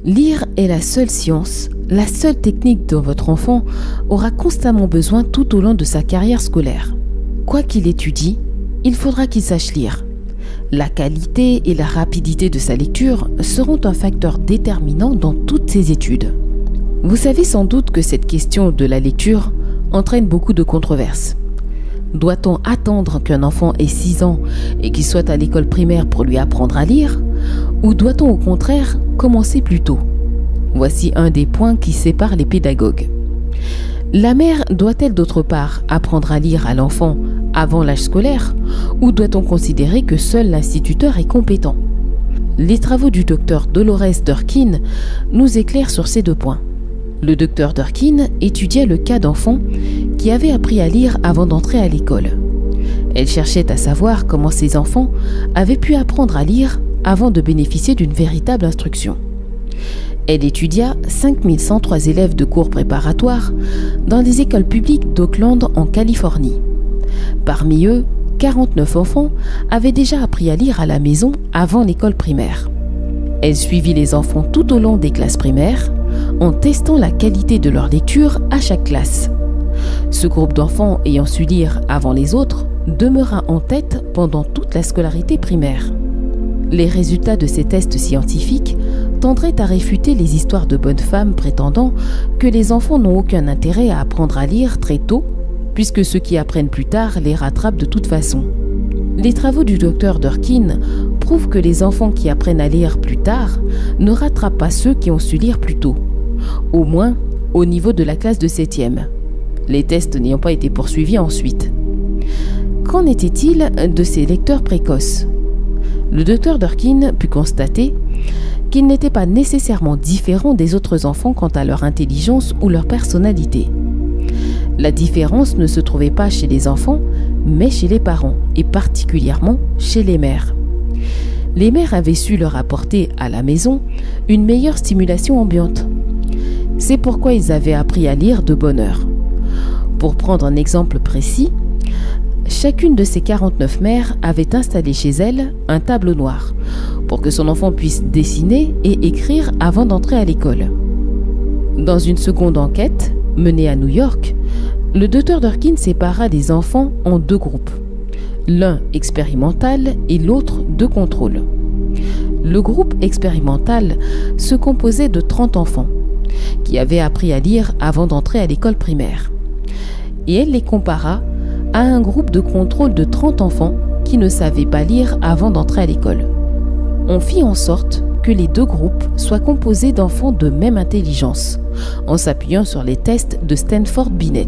Lire est la seule science, la seule technique dont votre enfant aura constamment besoin tout au long de sa carrière scolaire. Quoi qu'il étudie, il faudra qu'il sache lire. La qualité et la rapidité de sa lecture seront un facteur déterminant dans toutes ses études. Vous savez sans doute que cette question de la lecture entraîne beaucoup de controverses. Doit-on attendre qu'un enfant ait 6 ans et qu'il soit à l'école primaire pour lui apprendre à lire? Ou doit-on au contraire commencer plus tôt? Voici un des points qui séparent les pédagogues. La mère doit-elle d'autre part apprendre à lire à l'enfant avant l'âge scolaire, ou doit-on considérer que seul l'instituteur est compétent? Les travaux du docteur Dolores Durkin nous éclairent sur ces 2 points. Le docteur Durkin étudiait le cas d'enfants qui avaient appris à lire avant d'entrer à l'école. Elle cherchait à savoir comment ces enfants avaient pu apprendre à lire avant de bénéficier d'une véritable instruction. Elle étudia 5103 élèves de cours préparatoires dans des écoles publiques d'Oakland en Californie. Parmi eux, 49 enfants avaient déjà appris à lire à la maison avant l'école primaire. Elle suivit les enfants tout au long des classes primaires en testant la qualité de leur lecture à chaque classe. Ce groupe d'enfants ayant su lire avant les autres demeura en tête pendant toute la scolarité primaire. Les résultats de ces tests scientifiques tendraient à réfuter les histoires de bonnes femmes prétendant que les enfants n'ont aucun intérêt à apprendre à lire très tôt, puisque ceux qui apprennent plus tard les rattrapent de toute façon. Les travaux du docteur Durkin prouvent que les enfants qui apprennent à lire plus tard ne rattrapent pas ceux qui ont su lire plus tôt, au moins au niveau de la classe de 7e, les tests n'ayant pas été poursuivis ensuite. Qu'en était-il de ces lecteurs précoces? Le docteur Durkin put constater qu'ils n'étaient pas nécessairement différents des autres enfants quant à leur intelligence ou leur personnalité. La différence ne se trouvait pas chez les enfants, mais chez les parents, et particulièrement chez les mères. Les mères avaient su leur apporter à la maison une meilleure stimulation ambiante. C'est pourquoi ils avaient appris à lire de bonne heure. Pour prendre un exemple précis, chacune de ces 49 mères avait installé chez elle un tableau noir pour que son enfant puisse dessiner et écrire avant d'entrer à l'école. Dans une seconde enquête, menée à New York, le docteur Durkin sépara les enfants en 2 groupes, l'un expérimental et l'autre de contrôle. Le groupe expérimental se composait de 30 enfants qui avaient appris à lire avant d'entrer à l'école primaire. Et elle les compara à un groupe de contrôle de 30 enfants qui ne savaient pas lire avant d'entrer à l'école. On fit en sorte que les 2 groupes soient composés d'enfants de même intelligence, en s'appuyant sur les tests de Stanford Binet.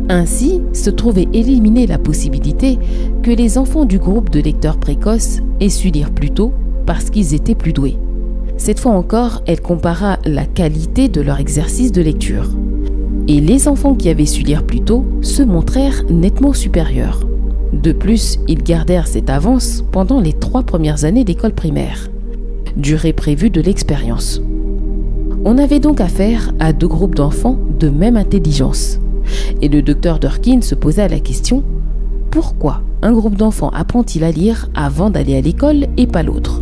Ainsi, se trouvait éliminée la possibilité que les enfants du groupe de lecteurs précoces aient su lire plus tôt parce qu'ils étaient plus doués. Cette fois encore, elle compara la qualité de leur exercice de lecture. Et les enfants qui avaient su lire plus tôt se montrèrent nettement supérieurs. De plus, ils gardèrent cette avance pendant les 3 premières années d'école primaire, durée prévue de l'expérience. On avait donc affaire à 2 groupes d'enfants de même intelligence. Et le docteur Durkin se posa la question: pourquoi un groupe d'enfants apprend-il à lire avant d'aller à l'école et pas l'autre?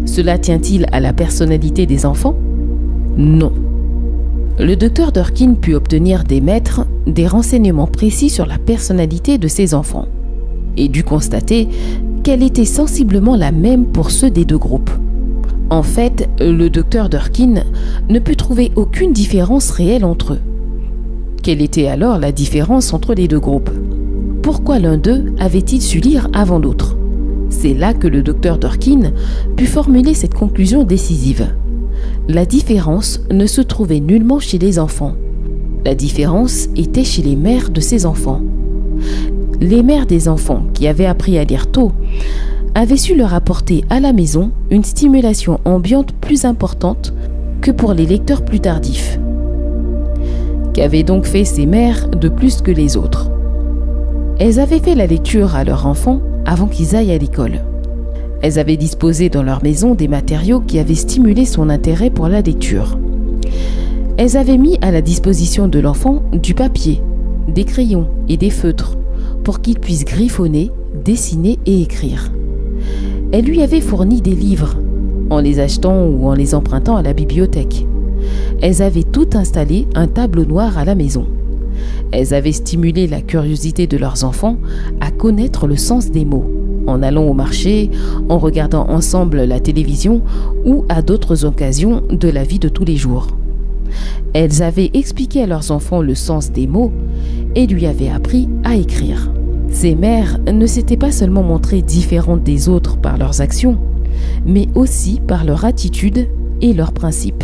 Cela tient-il à la personnalité des enfants? Non. Le docteur Durkin put obtenir des maîtres des renseignements précis sur la personnalité de ces enfants et dut constater qu'elle était sensiblement la même pour ceux des 2 groupes. En fait, le docteur Durkin ne put trouver aucune différence réelle entre eux. Quelle était alors la différence entre les 2 groupes? Pourquoi l'un d'eux avait-il su lire avant l'autre? C'est là que le docteur Durkin put formuler cette conclusion décisive. La différence ne se trouvait nullement chez les enfants. La différence était chez les mères de ces enfants. Les mères des enfants qui avaient appris à lire tôt avaient su leur apporter à la maison une stimulation ambiante plus importante que pour les lecteurs plus tardifs. Qu'avaient donc fait ces mères de plus que les autres? Elles avaient fait la lecture à leurs enfants avant qu'ils aillent à l'école. Elles avaient disposé dans leur maison des matériaux qui avaient stimulé son intérêt pour la lecture. Elles avaient mis à la disposition de l'enfant du papier, des crayons et des feutres pour qu'il puisse griffonner, dessiner et écrire. Elles lui avaient fourni des livres, en les achetant ou en les empruntant à la bibliothèque. Elles avaient tout installé un tableau noir à la maison. Elles avaient stimulé la curiosité de leurs enfants à connaître le sens des mots, en allant au marché, en regardant ensemble la télévision ou à d'autres occasions de la vie de tous les jours. Elles avaient expliqué à leurs enfants le sens des mots et lui avaient appris à écrire. Ces mères ne s'étaient pas seulement montrées différentes des autres par leurs actions, mais aussi par leur attitude et leurs principes.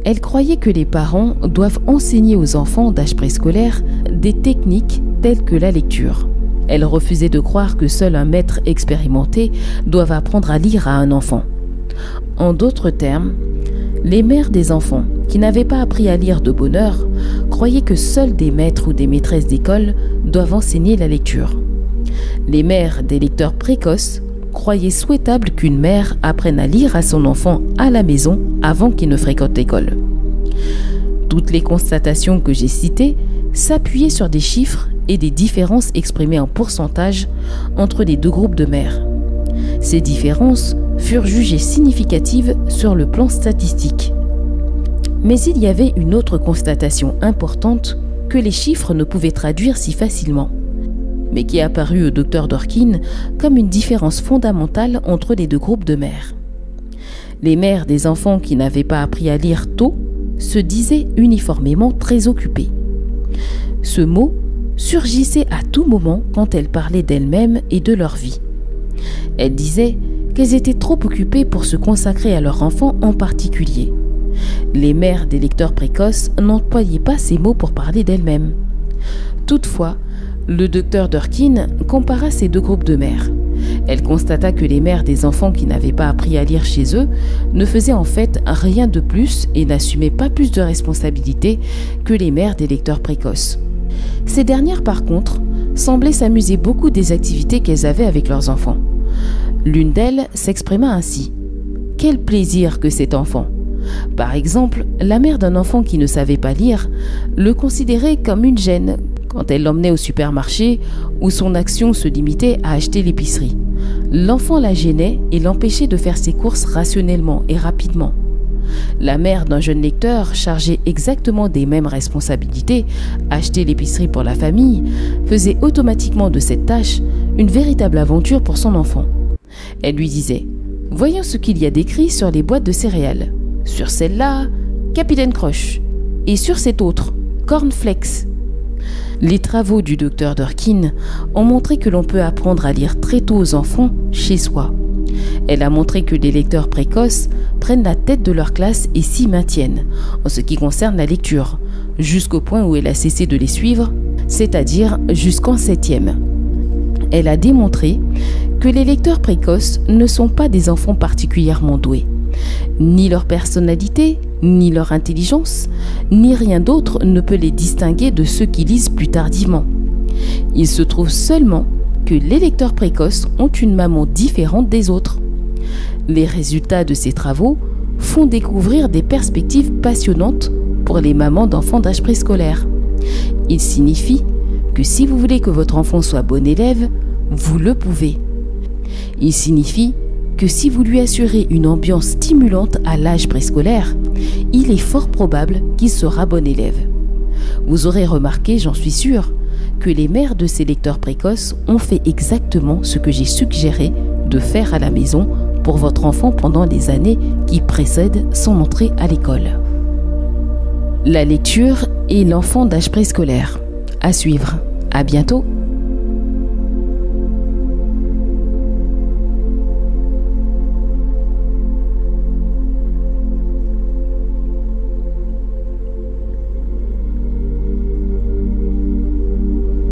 Elles croyaient que les parents doivent enseigner aux enfants d'âge préscolaire des techniques telles que la lecture. Elles refusaient de croire que seul un maître expérimenté doive apprendre à lire à un enfant. En d'autres termes, les mères des enfants qui n'avaient pas appris à lire de bonne heure croyaient que seuls des maîtres ou des maîtresses d'école doivent enseigner la lecture. Les mères des lecteurs précoces croyaient souhaitable qu'une mère apprenne à lire à son enfant à la maison avant qu'il ne fréquente l'école. Toutes les constatations que j'ai citées s'appuyaient sur des chiffres et des différences exprimées en pourcentage entre les deux groupes de mères. Ces différences furent jugées significatives sur le plan statistique. Mais il y avait une autre constatation importante que les chiffres ne pouvaient traduire si facilement, mais qui est apparue au Dr Dorkin comme une différence fondamentale entre les deux groupes de mères. Les mères des enfants qui n'avaient pas appris à lire tôt se disaient uniformément très occupées. Ce mot surgissait à tout moment quand elles parlaient d'elles-mêmes et de leur vie. Elles disaient qu'elles étaient trop occupées pour se consacrer à leur enfant en particulier. Les mères des lecteurs précoces n'employaient pas ces mots pour parler d'elles-mêmes. Toutefois, le docteur Durkin compara ces deux groupes de mères. Elle constata que les mères des enfants qui n'avaient pas appris à lire chez eux ne faisaient en fait rien de plus et n'assumaient pas plus de responsabilités que les mères des lecteurs précoces. Ces dernières, par contre, semblaient s'amuser beaucoup des activités qu'elles avaient avec leurs enfants. L'une d'elles s'exprima ainsi. « Quel plaisir que cet enfant !» Par exemple, la mère d'un enfant qui ne savait pas lire le considérait comme une gêne quand elle l'emmenait au supermarché où son action se limitait à acheter l'épicerie. L'enfant la gênait et l'empêchait de faire ses courses rationnellement et rapidement. La mère d'un jeune lecteur chargé exactement des mêmes responsabilités, acheter l'épicerie pour la famille, faisait automatiquement de cette tâche une véritable aventure pour son enfant. Elle lui disait « Voyons ce qu'il y a d'écrit sur les boîtes de céréales. Sur celle-là, Capitaine Croche. Et sur cette autre, Cornflakes. » Les travaux du docteur Durkin ont montré que l'on peut apprendre à lire très tôt aux enfants chez soi. Elle a montré que les lecteurs précoces prennent la tête de leur classe et s'y maintiennent, en ce qui concerne la lecture, jusqu'au point où elle a cessé de les suivre, c'est-à-dire jusqu'en 7e. Elle a démontré que les lecteurs précoces ne sont pas des enfants particulièrement doués. Ni leur personnalité, ni leur intelligence, ni rien d'autre ne peut les distinguer de ceux qui lisent plus tardivement. Il se trouve seulement que les lecteurs précoces ont une maman différente des autres. Les résultats de ces travaux font découvrir des perspectives passionnantes pour les mamans d'enfants d'âge préscolaire. Il signifie que si vous voulez que votre enfant soit bon élève, vous le pouvez. Il signifie que si vous lui assurez une ambiance stimulante à l'âge préscolaire, il est fort probable qu'il sera bon élève. Vous aurez remarqué, j'en suis sûre, que les mères de ces lecteurs précoces ont fait exactement ce que j'ai suggéré de faire à la maison pour votre enfant pendant les années qui précèdent son entrée à l'école. La lecture et l'enfant d'âge préscolaire. À suivre. À bientôt.